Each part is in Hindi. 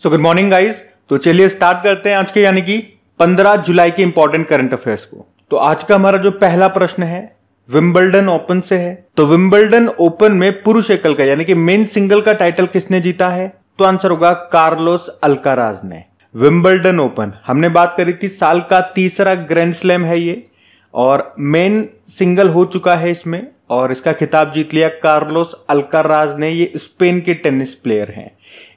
So good morning guys. तो चलिए स्टार्ट करते हैं आज के यानी कि 15 जुलाई के इंपॉर्टेंट करंट अफेयर्स को। तो आज का हमारा जो पहला प्रश्न है विंबलडन ओपन से है। तो विंबलडन ओपन में पुरुष एकल का यानी कि मेन सिंगल का टाइटल किसने जीता है? तो आंसर होगा कार्लोस अल्काराज ने। विंबलडन ओपन हमने बात करी थी, साल का तीसरा ग्रैंड स्लैम है ये और मेन सिंगल हो चुका है इसमें और इसका खिताब जीत लिया कार्लोस अल्काराज ने। ये स्पेन के टेनिस प्लेयर हैं।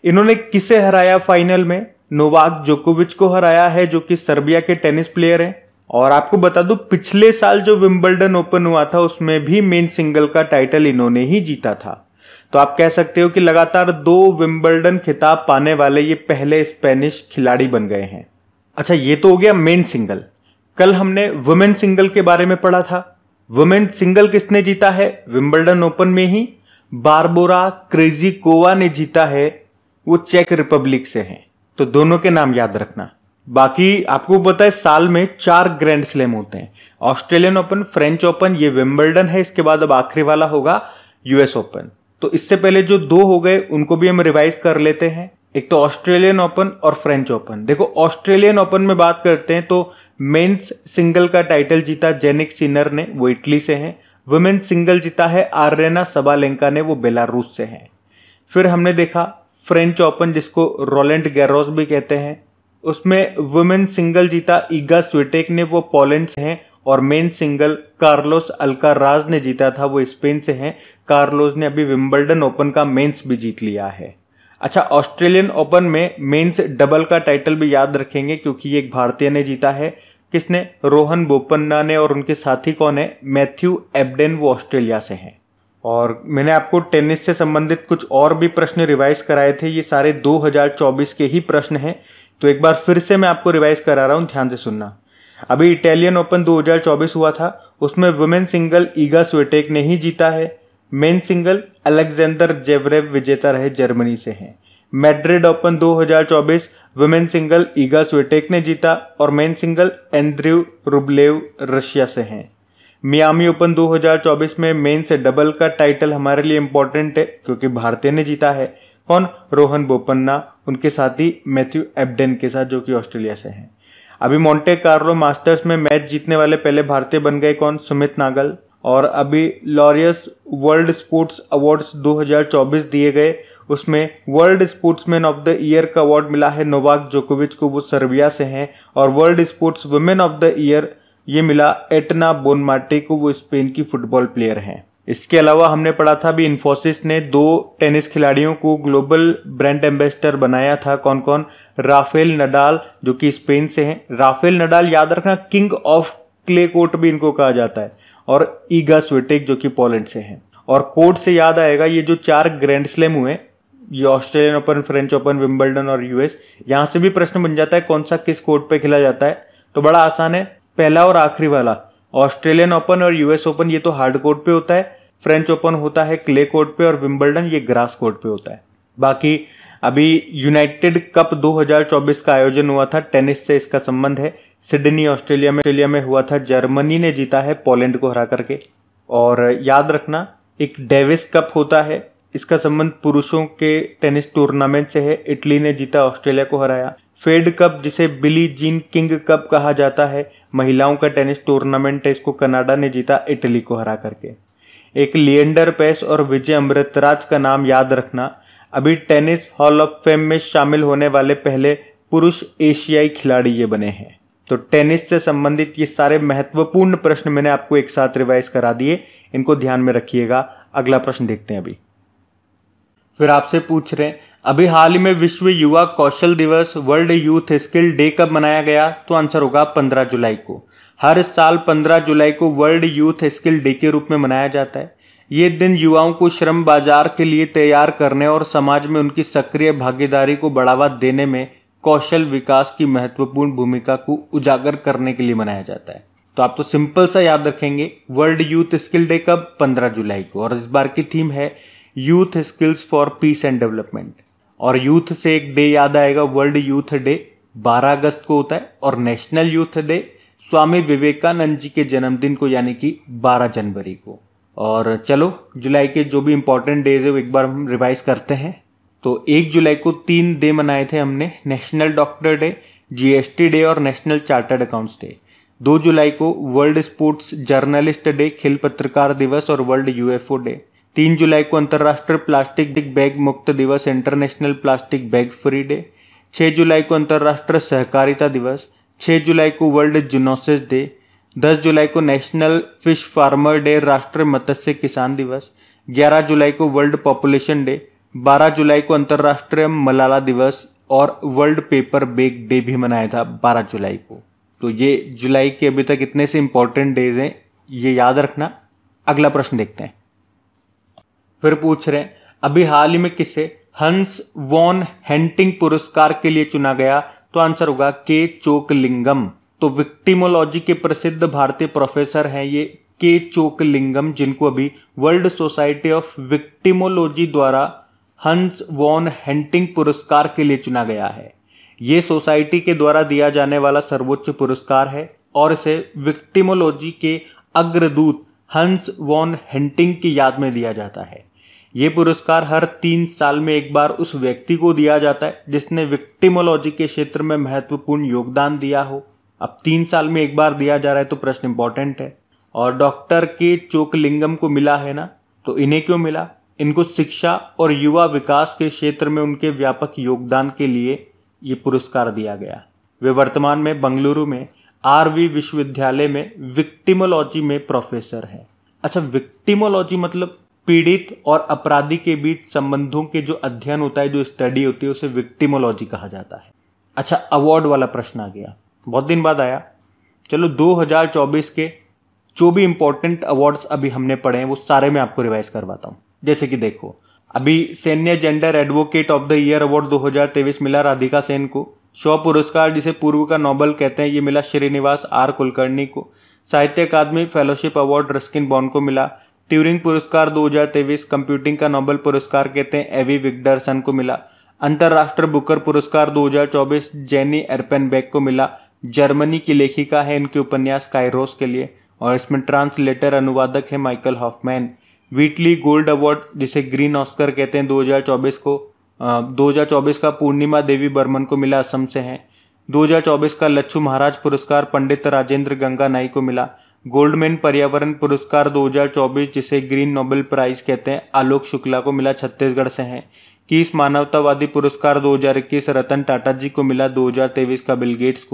इन्होंने किसे हराया फाइनल में? नोवाक जोकोविच को हराया है जो कि सर्बिया के टेनिस प्लेयर हैं। और आपको बता दूं पिछले साल जो विंबलडन ओपन हुआ था उसमें भी मेन सिंगल का टाइटल इन्होंने ही जीता था। तो आप कह सकते हो कि लगातार 2 विंबलडन खिताब पाने वाले ये पहले स्पेनिश खिलाड़ी बन गए हैं। अच्छा, ये तो हो गया मेन सिंगल। कल हमने वुमेन सिंगल के बारे में पढ़ा था। वुमेन सिंगल किसने जीता है? विंबलडन ओपन में ही बारबोरा क्रेजिकोवा ने जीता है, वो चेक रिपब्लिक से हैं। तो दोनों के नाम याद रखना। बाकी आपको पता है साल में 4 ग्रैंड स्लैम होते हैं, ऑस्ट्रेलियन ओपन, फ्रेंच ओपन, ये विंबलडन है, इसके बाद अब आखिरी वाला होगा यूएस ओपन। तो इससे पहले जो 2 हो गए उनको भी हम रिवाइज कर लेते हैं। एक तो ऑस्ट्रेलियन ओपन और फ्रेंच ओपन। देखो ऑस्ट्रेलियन ओपन में बात करते हैं तो मेंस सिंगल का टाइटल जीता जेनिक सिनर ने, वो इटली से हैं। वुमेन सिंगल जीता है आर्यना सबालेंका ने, वो बेलारूस से हैं। फिर हमने देखा फ्रेंच ओपन जिसको रोलेंट गैरोस भी कहते हैं, उसमें वुमेन सिंगल जीता ईगा स्विटेक ने, वो पोलैंड से हैं। और मेन सिंगल कार्लोस अल्काराज ने जीता था, वो स्पेन से हैं। कार्लोस ने अभी विंबलडन ओपन का मेंस भी जीत लिया है। अच्छा, ऑस्ट्रेलियन ओपन में मेंस डबल का टाइटल भी याद रखेंगे क्योंकि ये एक भारतीय ने जीता है। किसने? रोहन बोपन्ना ने। और उनके साथी कौन है? मैथ्यू एब्डेन, वो ऑस्ट्रेलिया से हैं। और मैंने आपको टेनिस से संबंधित कुछ और भी प्रश्न रिवाइज कराए थे, ये सारे 2024 के ही प्रश्न हैं। तो एक बार फिर से मैं आपको रिवाइज करा रहा हूं, ध्यान से सुनना। अभी इटालियन ओपन 2024 हुआ था, उसमें वुमेन सिंगल ईगा स्विटेक ने ही जीता है। मेन सिंगल अलेक्जेंडर जेवरेव विजेता रहे, जर्मनी से हैं। मैड्रिड ओपन 2024 वुमेन सिंगल ईगा स्विटेक ने जीता और men single Andrew Rublev Russia से हैं। मियामी ओपन 2024 में मेन से डबल का टाइटल हमारे लिए इंपॉर्टेंट है क्योंकि भारतीय ने जीता है। कौन? रोहन बोपन्ना, उनके साथी मैथ्यू एब्डेन के साथ जो कि ऑस्ट्रेलिया से हैं। अभी मोंटे कार्लो मास्टर्स में मैच जीतने वाले पहले भारतीय बन गए कौन? सुमित नागल। और अभी लॉरियस वर्ल्ड स्पोर्ट्स अवार्ड्स 2024 दिए गए, उसमें world sportsman of the year का अवार्ड मिला है नोवाक जोकोविच को, वो सर्बिया से हैं। और world sports women of the year ये मिला एटना बोनमार्टे को, वो स्पेन की फुटबॉल प्लेयर हैं। इसके अलावा हमने पढ़ा था भी इन्फोसिस ने 2 टेनिस खिलाड़ियों को ग्लोबल ब्रांड एम्बेसडर बनाया था। कौन कौन? राफेल नडाल जो कि स्पेन से हैं। राफेल नडाल याद रखना, किंग ऑफ क्ले कोर्ट भी इनको कहा जाता है। और ईगा स्विटेक जो कि पोलैंड से हैं। और कोर्ट से याद आएगा ये जो 4 ग्रैंड स्लैम हुए, ये Australian open, French open, Wimbledon और यूएस, यहां से भी प्रश्न बन जाता है कौन सा किस कोर्ट पे खेला जाता है। तो बड़ा आसान है, पहला और आखिरी वाला ऑस्ट्रेलियन ओपन और यूएस ओपन ये तो हार्ड कोर्ट पे होता है, फ्रेंच ओपन होता है क्ले कोर्ट पे और विंबलडन ये ग्रास कोर्ट पे होता है। बाकी अभी यूनाइटेड कप 2024 का आयोजन हुआ था, टेनिस से इसका संबंध है। सिडनी ऑस्ट्रेलिया में हुआ था, जर्मनी ने जीता है पोलैंड को हरा करके। और याद रखना एक डेविस कप होता है, इसका संबंध पुरुषों के टेनिस टूर्नामेंट से है, इटली ने जीता, ऑस्ट्रेलिया को हराया। फेड कप जिसे बिली जीन किंग कप कहा जाता है, महिलाओं का टेनिस टूर्नामेंट है, इसको कनाडा ने जीता इटली को हरा करके। एक लिएंडर पेस और विजय अमृतराज का नाम याद रखना, अभी टेनिस हॉल ऑफ फेम में शामिल होने वाले पहले पुरुष एशियाई खिलाड़ी ये बने हैं। तो टेनिस से संबंधित ये सारे महत्वपूर्ण प्रश्न मैंने आपको एक साथ रिवाइज करा दिए, इनको ध्यान में रखिएगा। अगला प्रश्न देखते हैं। अभी फिर आपसे पूछ रहे हैं अभी हाल ही में विश्व युवा कौशल दिवस वर्ल्ड यूथ स्किल डे कब मनाया गया? तो आंसर होगा 15 जुलाई को। हर साल 15 जुलाई को वर्ल्ड यूथ स्किल डे के रूप में मनाया जाता है। ये दिन युवाओं को श्रम बाजार के लिए तैयार करने और समाज में उनकी सक्रिय भागीदारी को बढ़ावा देने में कौशल विकास की महत्वपूर्ण भूमिका को उजागर करने के लिए मनाया जाता है। तो आप तो सिंपल सा याद रखेंगे, वर्ल्ड यूथ स्किल डे कब? 15 जुलाई को। और इस बार की थीम है youth skills for piece and development. और यूथ से एक डे याद आएगा, वर्ल्ड यूथ डे 12 अगस्त को होता है। और national youth day Swami Vivekananda ji के जन्मदिन को यानी कि 12 जनवरी को। और चलो जुलाई के जो भी इंपॉर्टेंट डेज है वो एक बार हम रिवाइज करते हैं। तो 1 जुलाई को 3 डे मनाए थे हमने, national doctor day, GST day और नेशनल चार्टर्ड अकाउंट्स डे। 2 जुलाई को वर्ल्ड स्पोर्ट्स जर्नलिस्ट डे, खेल पत्रकार दिवस और वर्ल्ड यूएफओ डे। 3 जुलाई को अंतर्राष्ट्रीय प्लास्टिक बैग मुक्त दिवस, international plastic bag free day. 6 जुलाई को अंतर्राष्ट्रीय सहकारिता दिवस। 6 जुलाई को वर्ल्ड जूनोसिस डे। 10 जुलाई को नेशनल फिश फार्मर डे, राष्ट्रीय मत्स्य किसान दिवस। 11 जुलाई को वर्ल्ड पॉपुलेशन डे। 12 जुलाई को अंतर्राष्ट्रीय मलाला दिवस और वर्ल्ड पेपर बैग डे भी मनाया था 12 जुलाई को। तो ये जुलाई के अभी तक इतने से इंपॉर्टेंट डेज हैं, ये याद रखना। अगला प्रश्न देखते हैं। फिर पूछ रहे हैं अभी हाल ही में किसे हंस वॉन हेंटिंग पुरस्कार के लिए चुना गया? तो आंसर होगा के चोकलिंगम। तो विक्टिमोलॉजी के प्रसिद्ध भारतीय प्रोफेसर हैं ये के चोकलिंगम, जिनको अभी वर्ल्ड सोसाइटी ऑफ विक्टिमोलॉजी द्वारा हंस वॉन हेंटिंग पुरस्कार के लिए चुना गया है। ये सोसाइटी के द्वारा दिया जाने वाला सर्वोच्च पुरस्कार है और इसे विक्टिमोलॉजी के अग्रदूत हंस वॉन हेंटिंग की याद में दिया जाता है। ये पुरस्कार हर 3 साल में एक बार उस व्यक्ति को दिया जाता है जिसने विक्टिमोलॉजी के क्षेत्र में महत्वपूर्ण योगदान दिया हो। अब 3 साल में एक बार दिया जा रहा है तो प्रश्न इंपॉर्टेंट है। और डॉक्टर के चोकलिंगम को मिला है ना, तो इन्हें क्यों मिला? इनको शिक्षा और युवा विकास के क्षेत्र में उनके व्यापक योगदान के लिए ये पुरस्कार दिया गया। वे वर्तमान में बंगलुरु में आरवी विश्वविद्यालय में विक्टिमोलॉजी में प्रोफेसर हैं। अच्छा, विक्टिमोलॉजी मतलब पीड़ित और अपराधी के बीच संबंधों के जो अध्ययन होता है, जो स्टडी होती है, उसे विक्टिमोलॉजी कहा जाता है। अच्छा, अवार्ड वाला प्रश्न आ गया, बहुत दिन बाद आया। चलो 2024 के जो भी इंपॉर्टेंट अवार्ड्स अभी हमने पढ़े हैं वो सारे मैं आपको रिवाइज करवाता हूँ। जैसे कि देखो, अभी सैन्य gender advocate of the year award 2023 मिला राधिका सेन को। शॉ पुरस्कार, जिसे पूर्व का नोबेल कहते हैं, ये मिला श्रीनिवास आर कुलकर्णी को। साहित्य अकादमी फेलोशिप अवार्ड रस्किन बॉन्ड को मिला। ट्यूरिंग पुरस्कार 2023 कंप्यूटिंग का नोबेल पुरस्कार कहते हैं, एवी विक्टरसन को मिला। अंतर्राष्ट्रीय बुकर पुरस्कार 2024 जेनी एर्पेनबेक को मिला। जर्मनी की लेखिका है, इनके उपन्यास काइरोस के लिए, और इसमें ट्रांसलेटर अनुवादक है माइकल हॉफमैन। व्हीटली गोल्ड अवार्ड, जिसे ग्रीन ऑस्कर कहते हैं, 2024 का पूर्णिमा देवी बर्मन को मिला, असम से हैं। 2024 का लच्छू महाराज पुरस्कार पंडित राजेंद्र गंगा नाई को मिला। गोल्डमैन पर्यावरण पुरस्कार 2024, जिसे ग्रीन नोबेल प्राइज कहते हैं, आलोक शुक्ला को मिला, छत्तीसगढ़ से हैं। किस मानवतावादी पुरस्कार 2021 रतन टाटा जी को मिला, 2023 का बिल गेट्स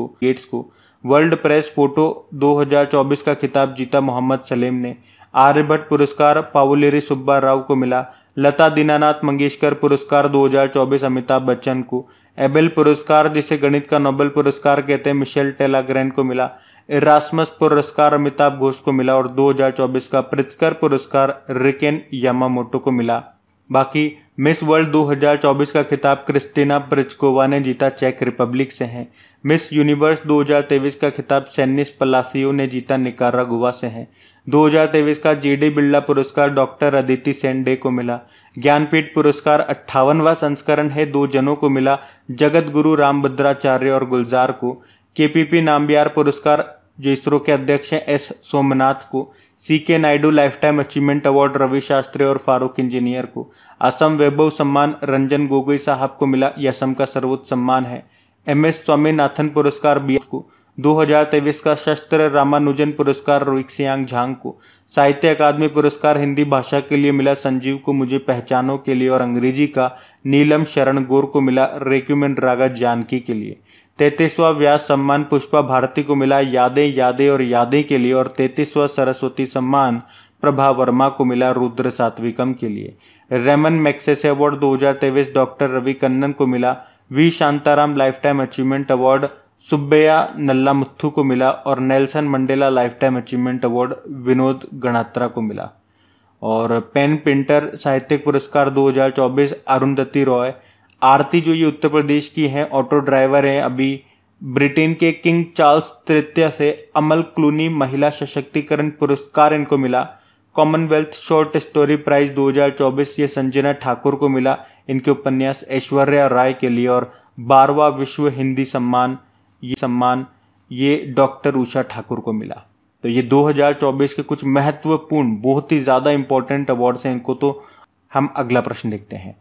को। वर्ल्ड प्रेस फोटो 2024 का खिताब जीता मोहम्मद सलीम ने। आर्यभट्ट पुरस्कार पावुलेरी सुब्बा राव को मिला। लता दीनानाथ मंगेशकर पुरस्कार 2024 अमिताभ बच्चन को। एबेल पुरस्कार, जिसे गणित का नोबेल पुरस्कार कहते हैं, मिशेल टेलाग्रेन को मिला। इरास्मस पुरस्कार अमिताभ घोष को मिला और 2024 का प्रित्जकर पुरस्कार रिकेन यामामोटो को मिला। बाकी मिस वर्ल्ड 2024 का खिताब क्रिस्टीना प्रिचकोवा ने जीता, चेक रिपब्लिक से हैं। मिस यूनिवर्स 2023 का खिताब सेनिस पलासियो ने जीता, निकारागुआ से हैं। 2023 का जीडी बिरला पुरस्कार डॉक्टर अदिति सेन डे को मिला। ज्ञानपीठ पुरस्कार 58वां संस्करण है, 2 जनों को मिला, जगत गुरु रामभद्राचार्य और गुलजार को। केपीपी नाम्बियार पुरस्कार, जो इसरो के अध्यक्ष हैं, एस सोमनाथ को। C K Naidu life time achievement award Ravi Shastri और फारूक इंजीनियर को। असम वैभव सम्मान रंजन गोगोई साहब को मिला, यह असम का सर्वोच्च सम्मान है। एमएस स्वामीनाथन पुरस्कार बीएस को। 2023 का शस्त्र रामानुजन पुरस्कार रुइक्सियांग झांग को। साहित्य अकादमी पुरस्कार हिंदी भाषा के लिए मिला संजीव को, मुझे पहचानों के लिए, और अंग्रेजी का नीलम शरण गौर को मिला, रेक्यूमेन रागा जानकी के लिए। 33वां व्यास सम्मान पुष्पा भारती को मिला, यादें यादें और यादें के लिए, और 33वां सरस्वती सम्मान प्रभा वर्मा को मिला, रुद्र सात्विकम के लिए। Ramon Magsaysay award 2023 doctor Ravi Kannan को मिला। V Shantaram life time achievement award Subbaiah Nallamuthu को मिला, और Nelson Mandela life time achievement award Vinod Ganatra को मिला। और पेन पेंटर साहित्यिक पुरस्कार 2024 अरुंधति रॉय। आरती, जो ये उत्तर प्रदेश की हैं, ऑटो ड्राइवर हैं, अभी ब्रिटेन के किंग चार्ल्स तृतीय से अमल क्लूनी महिला सशक्तिकरण पुरस्कार इनको मिला। कॉमनवेल्थ शॉर्ट स्टोरी प्राइज 2024 ये संजना ठाकुर को मिला, इनके उपन्यास ऐश्वर्या राय के लिए। और 12वां विश्व हिंदी सम्मान ये डॉक्टर उषा ठाकुर को मिला। तो ये 2024 के कुछ महत्वपूर्ण, बहुत ही ज़्यादा इंपॉर्टेंट अवार्ड्स हैं, इनको तो हम अगला प्रश्न देखते हैं।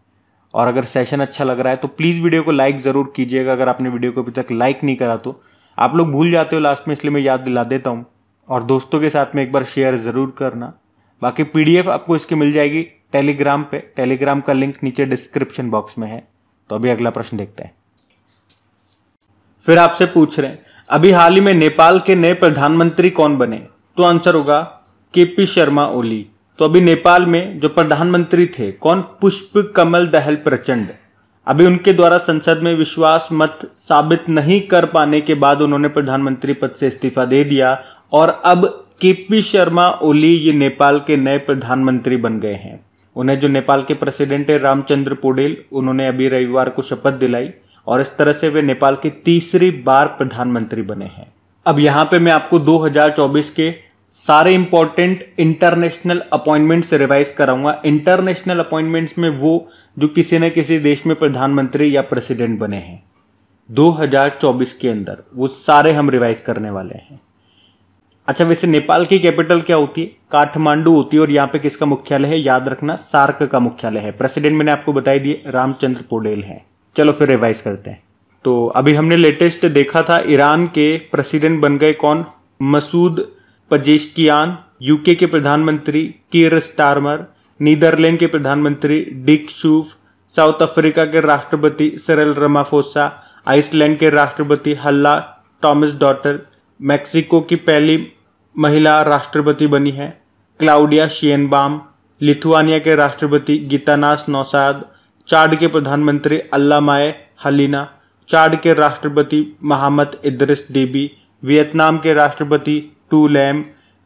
और अगर सेशन अच्छा लग रहा है तो प्लीज़ वीडियो को लाइक ज़रूर कीजिएगा। अगर आपने वीडियो को अभी तक लाइक नहीं करा तो आप लोग भूल जाते हो लास्ट में, इसलिए मैं याद दिला देता हूँ। और दोस्तों के साथ में एक बार शेयर ज़रूर करना। बाकी PDF आपको इसकी मिल जाएगी टेलीग्राम पे। टेलीग्राम का लिंक नीचे डिस्क्रिप्शन बॉक्स में है। तो अभी अगला प्रश्न देखते हैं। फिर आपसे पूछ रहे हैं अभी हाल ही में नेपाल के नए प्रधानमंत्री कौन बने? तो आंसर होगा KP शर्मा ओली। तो अभी नेपाल में जो प्रधानमंत्री थे कौन? पुष्प कमल दहल प्रचंड। अभी उनके द्वारा संसद में विश्वास मत साबित नहीं कर पाने के बाद उन्होंने प्रधानमंत्री पद से इस्तीफा दे दिया और अब KP शर्मा ओली ये नेपाल के नए प्रधानमंत्री बन गए हैं। उन्हें जो नेपाल के प्रेसिडेंट है रामचंद्र पौडेल, उन्होंने अभी रविवार को शपथ दिलाई और इस तरह से वे नेपाल की तीसरी बार प्रधानमंत्री बने हैं। अब यहाँ पे मैं आपको 2024 के सारे इंपॉर्टेंट इंटरनेशनल अपॉइंटमेंट्स रिवाइज कराऊंगा। इंटरनेशनल अपॉइंटमेंट्स में वो जो किसी न किसी देश में प्रधानमंत्री या प्रेसिडेंट बने हैं 2024 के अंदर, वो सारे हम रिवाइज करने वाले हैं। अच्छा, वैसे नेपाल की कैपिटल क्या होती है? काठमांडू होती है। और यहाँ पे किसका मुख्यालय है? याद रखना, सार्क का मुख्यालय है। प्रेसिडेंट मैंने आपको बताई दिए रामचंद्र पौडेल हैं। चलो फिर रिवाइज करते हैं। तो अभी हमने लेटेस्ट देखा था, ईरान के प्रेसिडेंट बन गए कौन? मसूद पजेश्कियान। यूके के प्रधानमंत्री कीर स्टारमर। नीदरलैंड के प्रधानमंत्री डिक शूफ। साउथ अफ्रीका के राष्ट्रपति सिरिल रामाफोसा। आइसलैंड के राष्ट्रपति हल्ला टॉमस डॉटर। मैक्सिको की पहली महिला राष्ट्रपति बनी है क्लाउडिया शिएनबाम। लिथुआनिया के राष्ट्रपति गीतानास नौसाद। चाड के प्रधानमंत्री अल्लामाए हलीना। चाड के राष्ट्रपति मोहम्मद इद्रिस डेबी। वियतनाम के राष्ट्रपति टू लैम।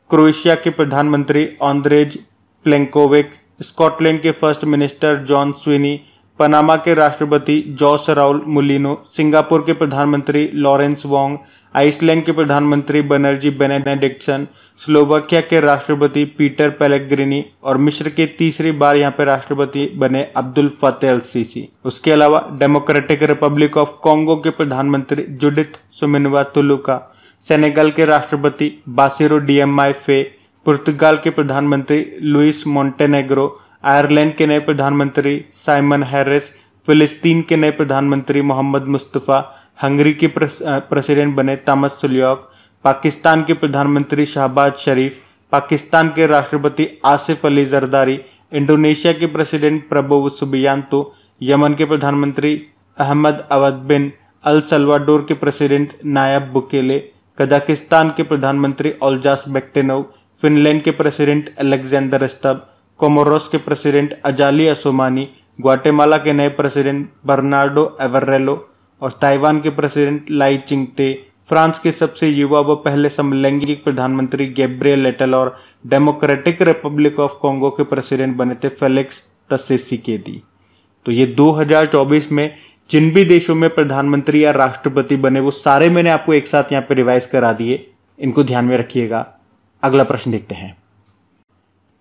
क्रोएशिया के प्रधानमंत्री आंद्रेज प्लेंकोविक। स्कॉटलैंड के first minister John Swinney. Panama के राष्ट्रपति जोस राउल मुलिनो। सिंगापुर के प्रधानमंत्री लॉरेंस वोंग। आइसलैंड के प्रधानमंत्री बनर्जी बेनेडिक्टसन। स्लोवाकिया के राष्ट्रपति पीटर पेलेग्रिनी और मिस्र के तीसरी बार यहाँ पे राष्ट्रपति बने अब्दुल फतेह अल सीसी। उसके अलावा डेमोक्रेटिक रिपब्लिक ऑफ कॉन्गो के प्रधानमंत्री जुडिथ सुमिनवा तुलुका। सेनेगल के राष्ट्रपति बासिरो डिएमाई फे। पुर्तगाल के प्रधानमंत्री लुइस मोंटेनेग्रो। आयरलैंड के नए प्रधानमंत्री साइमन हैरिस। फिलिस्तीन के नए प्रधानमंत्री मोहम्मद मुस्तफ़ा। हंगरी के प्रेसिडेंट बने तामस सुलियोक। पाकिस्तान के प्रधानमंत्री शहबाज शरीफ। पाकिस्तान के राष्ट्रपति आसिफ अली जरदारी। इंडोनेशिया के प्रेसिडेंट प्रबोवो सुबियांतो। यमन के प्रधानमंत्री अहमद अवद बिन। अल सल्वाडोर के प्रेसिडेंट नायब बुकेले। कजाकिस्तान के प्रधानमंत्री ओल्जास बेक्टेनोव। फिनलैंड के प्रेसिडेंट अलेक्जेंडर स्तब। कोमोरोस के प्रेसिडेंट अजाली असोमानी। ग्वाटेमाला के नए प्रेसिडेंट बर्नार्डो एवर्रेलो और ताइवान के प्रेसिडेंट लाई चिंगते। फ्रांस के सबसे युवा व पहले समलैंगिक प्रधानमंत्री गैब्रियल एटल और डेमोक्रेटिक रिपब्लिक ऑफ कॉन्गो के प्रेसिडेंट बने थे फेलिक्स त्शिसेकेदी। तो ये 2024 में जिन भी देशों में प्रधानमंत्री या राष्ट्रपति बने वो सारे मैंने आपको एक साथ यहाँ पे रिवाइज करा दिए, इनको ध्यान में रखिएगा। अगला प्रश्न देखते हैं।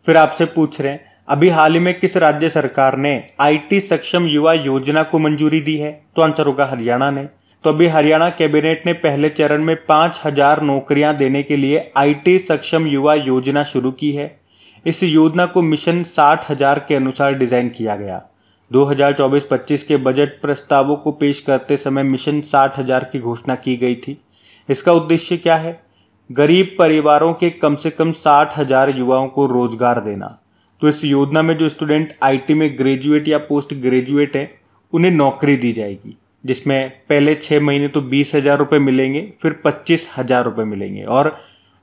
फिर आपसे पूछ रहे हैं अभी हाल ही में किस राज्य सरकार ने IT सक्षम युवा योजना को मंजूरी दी है? तो आंसर होगा हरियाणा ने। तो अभी हरियाणा कैबिनेट ने पहले चरण में 5000 नौकरियां देने के लिए IT सक्षम युवा योजना शुरू की है। इस योजना को मिशन 60,000 के अनुसार डिजाइन किया गया। 2024-25 के बजट प्रस्तावों को पेश करते समय मिशन 60,000 की घोषणा की गई थी। इसका उद्देश्य क्या है? गरीब परिवारों के कम से कम 60,000 युवाओं को रोजगार देना। तो इस योजना में जो स्टूडेंट IT में ग्रेजुएट या पोस्ट ग्रेजुएट है उन्हें नौकरी दी जाएगी, जिसमें पहले 6 महीने तो 20,000 रुपये मिलेंगे, फिर 25,000 रुपये मिलेंगे। और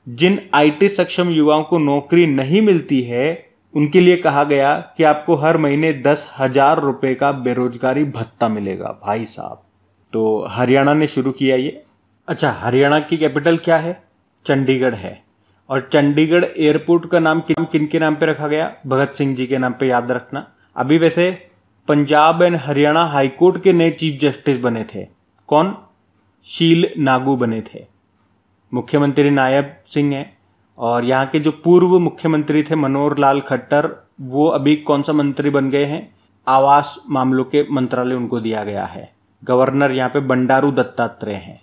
जिन IT सक्षम युवाओं को नौकरी नहीं मिलती है उनके लिए कहा गया कि आपको हर महीने 10,000 रुपये का बेरोजगारी भत्ता मिलेगा। भाई साहब, तो हरियाणा ने शुरू किया ये। अच्छा, हरियाणा की कैपिटल क्या है? चंडीगढ़ है। और चंडीगढ़ एयरपोर्ट का नाम किन के नाम पे रखा गया? भगत सिंह जी के नाम पे, याद रखना। अभी वैसे पंजाब एंड हरियाणा हाईकोर्ट के नए चीफ जस्टिस बने थे कौन? शील नागू बने थे। मुख्यमंत्री नायब सिंह हैं। और यहाँ के जो पूर्व मुख्यमंत्री थे मनोहर लाल खट्टर, वो अभी कौन सा मंत्री बन गए हैं? आवास मामलों के मंत्रालय उनको दिया गया है। गवर्नर यहाँ पे बंडारू दत्तात्रेय हैं।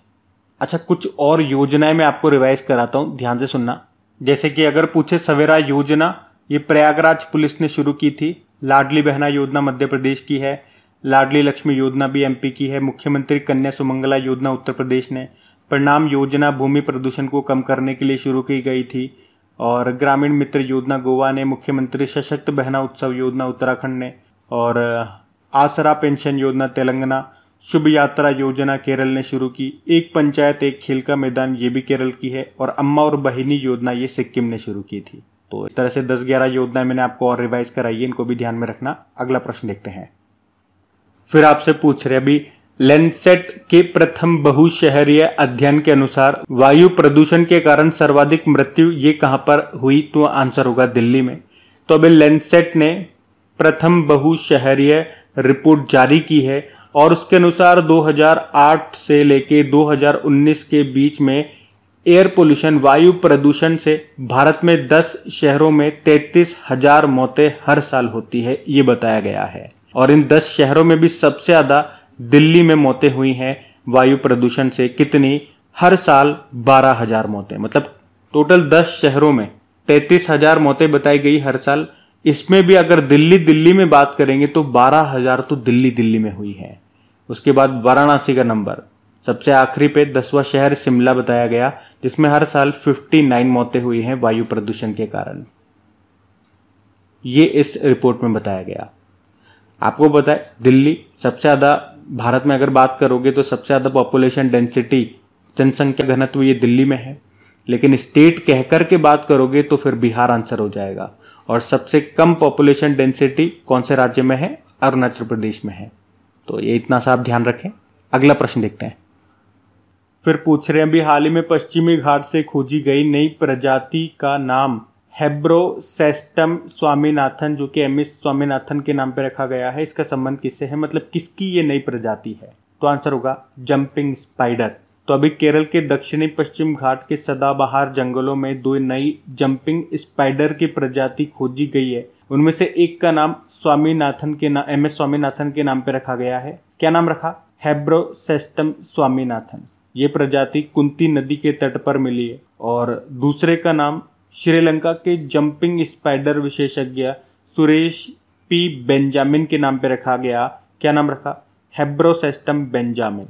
अच्छा, कुछ और योजनाएं मैं आपको रिवाइज कराता हूँ, ध्यान से सुनना। जैसे कि अगर पूछे सवेरा योजना, ये प्रयागराज पुलिस ने शुरू की थी। लाडली बहना योजना मध्य प्रदेश की है। लाडली लक्ष्मी योजना भी एमपी की है। मुख्यमंत्री कन्या सुमंगला योजना उत्तर प्रदेश ने। प्रणाम योजना भूमि प्रदूषण को कम करने के लिए शुरू की गई थी। और ग्रामीण मित्र योजना गोवा ने। मुख्यमंत्री सशक्त बहना उत्सव योजना उत्तराखंड ने। और आसरा पेंशन योजना तेलंगाना। शुभ यात्रा योजना केरल ने शुरू की। एक पंचायत एक खेल का मैदान ये भी केरल की है। और अम्मा और बहिनी योजना ये सिक्किम ने शुरू की थी। तो इस तरह से 10-11 योजनाएं मैंने आपको और रिवाइज कराई है, इनको भी ध्यान में रखना। अगला प्रश्न देखते हैं। फिर आपसे पूछ रहे अभी लैंसेट के प्रथम बहुशहरीय अध्ययन के अनुसार वायु प्रदूषण के कारण सर्वाधिक मृत्यु ये कहां पर हुई? तो आंसर होगा दिल्ली में। तो अभी लैंसेट ने प्रथम बहुशहरीय रिपोर्ट जारी की है और उसके अनुसार 2008 से लेके 2019 के बीच में एयर पोल्यूशन वायु प्रदूषण से भारत में 10 शहरों में 33,000 मौतें हर साल होती है, ये बताया गया है। और इन 10 शहरों में भी सबसे ज्यादा दिल्ली में मौतें हुई हैं वायु प्रदूषण से। कितनी? हर साल 12,000 मौतें। मतलब टोटल 10 शहरों में 33,000 मौतें बताई गई हर साल। इसमें भी अगर दिल्ली में बात करेंगे तो 12,000 तो दिल्ली में हुई है। उसके बाद वाराणसी का नंबर सबसे आखिरी पे 10वां शहर शिमला बताया गया, जिसमें हर साल 59 मौतें हुई हैं वायु प्रदूषण के कारण। ये इस रिपोर्ट में बताया गया। आपको पता है दिल्ली सबसे ज्यादा, भारत में अगर बात करोगे तो सबसे ज्यादा पॉपुलेशन डेंसिटी, जनसंख्या घनत्व ये दिल्ली में है। लेकिन स्टेट कहकर के बात करोगे तो फिर बिहार आंसर हो जाएगा। और सबसे कम पॉपुलेशन डेंसिटी कौन से राज्य में है? अरुणाचल प्रदेश में है। तो ये इतना सा आप ध्यान रखें। अगला प्रश्न देखते हैं। फिर पूछ रहे हैं अभी हाल ही में पश्चिमी घाट से खोजी गई नई प्रजाति का नाम हेब्रोसेस्टम स्वामीनाथन, जो कि एमएस स्वामीनाथन के नाम पे रखा गया है। इसका संबंध किससे है? मतलब किसकी ये नई प्रजाति है? तो आंसर होगा जंपिंग स्पाइडर। तो अभी केरल के दक्षिणी पश्चिम घाट के सदाबहार जंगलों में 2 नई जंपिंग स्पाइडर की प्रजाति खोजी गई है। उनमें से एक का नाम स्वामीनाथन के नाम, एमएस स्वामीनाथन के नाम पे रखा गया है। क्या नाम रखा? हेब्रोसेस्टम स्वामीनाथन। ये प्रजाति कुंती नदी के तट पर मिली है। और दूसरे का नाम श्रीलंका के जंपिंग स्पाइडर विशेषज्ञ सुरेश पी बेंजामिन के नाम पे रखा गया। क्या नाम रखा? हेब्रोसेस्टम बेंजामिन।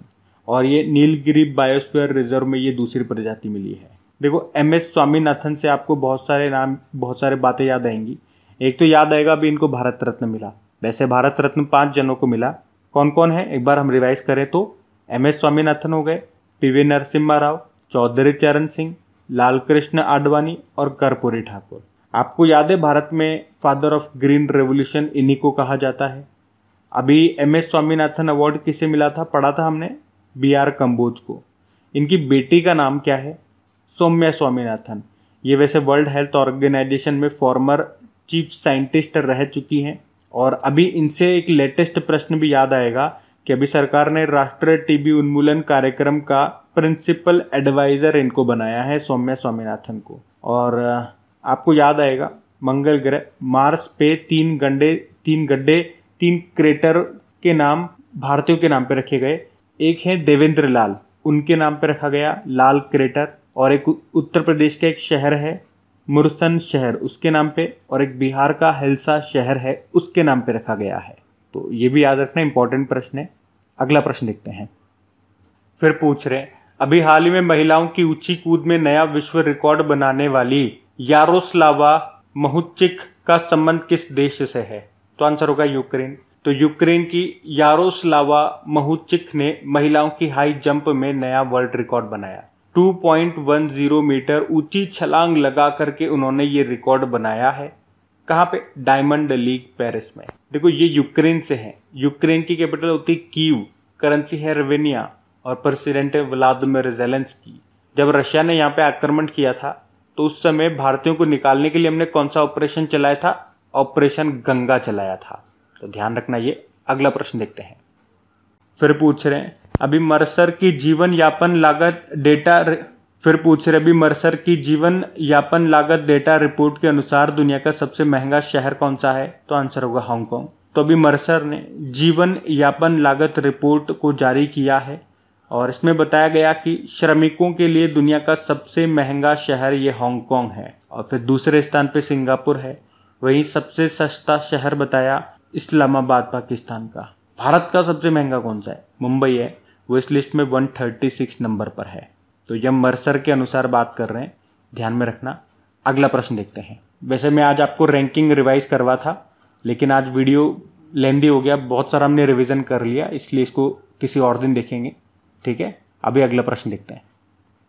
और ये नीलगिरी बायोस्फीयर रिजर्व में ये दूसरी प्रजाति मिली है। देखो एमएस स्वामीनाथन से आपको बहुत सारे बातें याद आएंगी। एक तो याद आएगा अभी इनको भारत रत्न मिला। वैसे भारत रत्न 5 जनों को मिला। कौन कौन है एक बार हम रिवाइज करें तो एमएस स्वामीनाथन हो गए, पीवी नरसिम्हा राव, चौधरी चरण सिंह, लाल कृष्ण आडवाणी और कर्पूरी ठाकुर। आपको याद है भारत में फादर ऑफ ग्रीन रेवोल्यूशन इन्हीं को कहा जाता है। अभी एमएस स्वामीनाथन अवार्ड किसे मिला था? पढ़ा था हमने, बीआर कंबोज को। इनकी बेटी का नाम क्या है? सौम्या स्वामीनाथन। ये वैसे वर्ल्ड हेल्थ ऑर्गेनाइजेशन में फॉर्मर चीफ साइंटिस्ट रह चुकी हैं। और अभी इनसे एक लेटेस्ट प्रश्न भी याद आएगा कि अभी सरकार ने राष्ट्रीय टीबी उन्मूलन कार्यक्रम का प्रिंसिपल एडवाइजर इनको बनाया है, सौम्या स्वामीनाथन को। और आपको याद आएगा मंगल ग्रह मार्स पे 3 गड्ढे 3 क्रेटर के नाम भारतीयों के नाम पे रखे गए। एक है देवेंद्र लाल, उनके नाम पे रखा गया लाल क्रेटर। और एक उत्तर प्रदेश का एक शहर है मुरसन शहर, उसके नाम पे। और एक बिहार का हिल्सा शहर है, उसके नाम पे रखा गया है। तो ये भी याद रखना, इंपॉर्टेंट प्रश्न है। अगला प्रश्न देखते हैं। फिर पूछ रहे हैं अभी हाल ही में महिलाओं की ऊंची कूद में नया विश्व रिकॉर्ड बनाने वाली यारोस्लावा मोहुचिक का संबंध किस देश से है? तो आंसर होगा यूक्रेन। तो यूक्रेन की यारोस्लावा मोहुचिक ने महिलाओं की हाई जंप में नया वर्ल्ड रिकॉर्ड बनाया। 2.10 मीटर ऊंची छलांग लगा करके उन्होंने ये रिकॉर्ड बनाया है। कहाँ पे? डायमंड लीग पेरिस में। देखो ये यूक्रेन से है। यूक्रेन की कैपिटल होती कीव, करेंसी है रवेनिया और प्रेसिडेंट है व्लादिमीर ज़ेलेंस्की। जब रशिया ने यहाँ पे आक्रमण किया था तो उस समय भारतीयों को निकालने के लिए हमने कौन सा ऑपरेशन चलाया था? ऑपरेशन गंगा चलाया था। तो ध्यान रखना ये। अगला प्रश्न देखते हैं। फिर पूछ रहे हैं अभी मर्सर की जीवन यापन लागत डेटा रिपोर्ट के अनुसार दुनिया का सबसे महंगा शहर कौन सा है? तो आंसर होगा हांगकांग। तो अभी मर्सर ने जीवन यापन लागत रिपोर्ट को जारी किया है और इसमें बताया गया कि श्रमिकों के लिए दुनिया का सबसे महंगा शहर ये हांगकांग है। और फिर दूसरे स्थान पे सिंगापुर है। वहीं सबसे सस्ता शहर बताया इस्लामाबाद पाकिस्तान का। भारत का सबसे महंगा कौन सा है? मुंबई है, वो इस लिस्ट में 136 नंबर पर है। तो यह मर्सर के अनुसार बात कर रहे हैं, ध्यान में रखना। अगला प्रश्न देखते हैं। वैसे मैं आज आपको रैंकिंग रिवाइज करवा था, लेकिन आज वीडियो लेंदी हो गया, बहुत सारा हमने रिवीजन कर लिया, इसलिए इसको किसी और दिन देखेंगे, ठीक है। अभी अगला प्रश्न देखते हैं।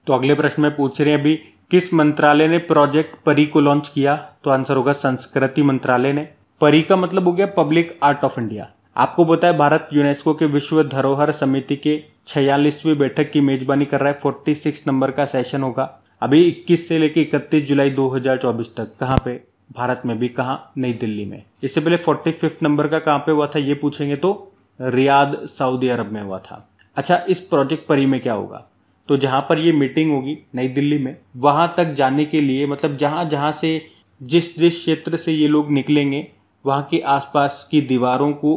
तो अगले प्रश्न में पूछ रहे हैं अभी, किस मंत्रालय ने प्रोजेक्ट परी को लॉन्च किया? तो आंसर होगा संस्कृति मंत्रालय ने। परी का मतलब हो गया पब्लिक आर्ट ऑफ इंडिया। आपको पता है भारत यूनेस्को के विश्व धरोहर समिति के 46वीं बैठक की मेजबानी कर रहा है। 46 नंबर का सेशन होगा अभी 21 से लेकर 31 जुलाई 2024 तक। कहाँ पे? भारत में भी। कहाँ? नई दिल्ली में। इससे पहले 45 नंबर का कहाँ पे हुआ था ये पूछेंगे तो रियाद सऊदी अरब में हुआ था। अच्छा, इस प्रोजेक्ट परी में क्या होगा? तो जहां पर ये मीटिंग होगी नई दिल्ली में, वहां तक जाने के लिए मतलब जहां जहां से जिस क्षेत्र से ये लोग निकलेंगे वहां के आसपास की दीवारों को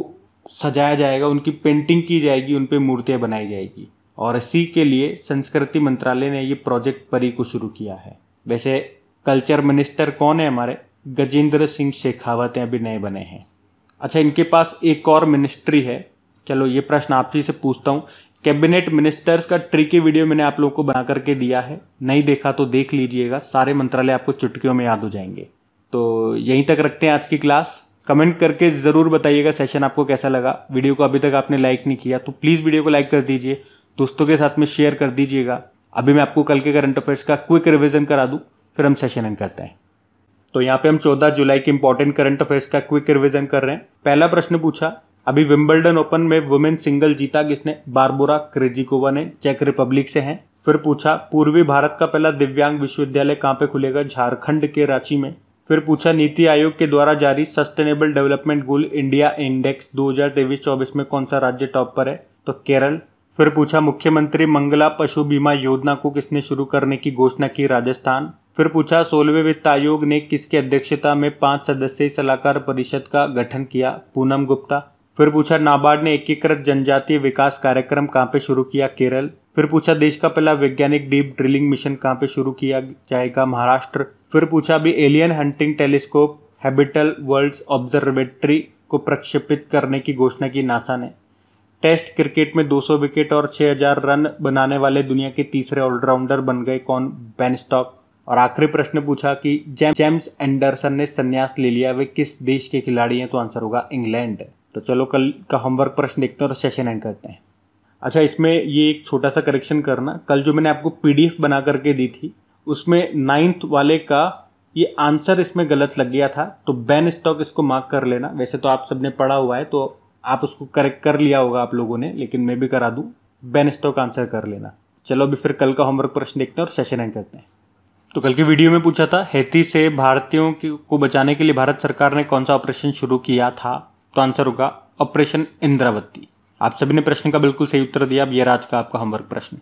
सजाया जाएगा, उनकी पेंटिंग की जाएगी, उन पे मूर्तियां बनाई जाएगी। और इसी के लिए संस्कृति मंत्रालय ने ये प्रोजेक्ट परी को शुरू किया है। वैसे कल्चर मिनिस्टर कौन है हमारे? गजेंद्र सिंह शेखावत हैं, अभी नए बने हैं। अच्छा, इनके पास एक और मिनिस्ट्री है। चलो ये प्रश्न आप जी से पूछता हूँ। कैबिनेट मिनिस्टर्स का ट्रिकी वीडियो मैंने आप लोगों को बना करके दिया है, नहीं देखा तो देख लीजिएगा, सारे मंत्रालय आपको चुटकियों में याद हो जाएंगे। तो यहीं तक रखते हैं आज की क्लास। कमेंट करके ज़रूर बताइएगा सेशन आपको कैसा लगा। वीडियो को अभी तक आपने लाइक नहीं किया तो प्लीज़ वीडियो को लाइक कर दीजिए, दोस्तों के साथ में शेयर कर दीजिएगा। अभी मैं आपको कल के करंट अफेयर्स का क्विक रिविजन करा दूँ, फिर हम सेशन एंड करते हैं। तो यहाँ पे हम 14 जुलाई के इंपॉर्टेंट करंट अफेयर्स का क्विक रिविजन कर रहे हैं। पहला प्रश्न पूछा, अभी विंबलडन ओपन में वुमेन सिंगल जीता किसने? बारबोरा क्रेजिकोवा ने, चेक रिपब्लिक से हैं। फिर पूछा, पूर्वी भारत का पहला दिव्यांग विश्वविद्यालय कहाँ पे खुलेगा? झारखंड के रांची में। फिर पूछा, नीति आयोग के द्वारा जारी sustainable development goal India index 2023-24 में कौन सा राज्य टॉप पर है? तो केरल। फिर पूछा, मुख्यमंत्री मंगला पशु बीमा योजना को किसने शुरू करने की घोषणा की? राजस्थान। फिर पूछा, 16वें वित्त आयोग ने किसकी अध्यक्षता में 5 सदस्यीय सलाहकार परिषद का गठन किया? पूनम गुप्ता। फिर पूछा, नाबार्ड ने एकीकृत जनजातीय विकास कार्यक्रम कहाँ पे शुरू किया? केरल। फिर पूछा, देश का पहला वैज्ञानिक डीप ड्रिलिंग मिशन कहाँ पे शुरू किया जाएगा? महाराष्ट्र। फिर पूछा, अभी alien hunting telescope habitable worlds observatory को प्रक्षेपित करने की घोषणा की नासा ने। टेस्ट क्रिकेट में 200 विकेट और 6000 रन बनाने वाले दुनिया के तीसरे ऑलराउंडर बन गए कौन? Ben stock. और आखिरी प्रश्न पूछा कि जेम्स एंडरसन ने संन्यास ले लिया, वे किस देश के खिलाड़ी हैं? तो आंसर होगा इंग्लैंड। तो चलो कल का होमवर्क प्रश्न देखते हैं और सेशन एंड करते हैं। अच्छा, इसमें ये एक छोटा सा करेक्शन करना, कल जो मैंने आपको पीडीएफ बना करके दी थी उसमें 9th वाले का ये आंसर इसमें गलत लग गया था, तो बेन स्टॉक इसको मार्क कर लेना। वैसे तो आप सबने पढ़ा हुआ है तो आप उसको करेक्ट कर लिया होगा आप लोगों ने, लेकिन मैं भी करा दूं, बेन स्टॉक आंसर कर लेना। चलो अभी फिर कल का होमवर्क प्रश्न देखते हैं और सेशन एंड करते हैं। तो कल की वीडियो में पूछा था, हैती से भारतीयों को बचाने के लिए भारत सरकार ने कौन सा ऑपरेशन शुरू किया था? तो आंसर होगा ऑपरेशन इंद्रावती। आप सभी ने प्रश्न का बिल्कुल सही उत्तर दिया। अब ये आज का आपका होमवर्क प्रश्न।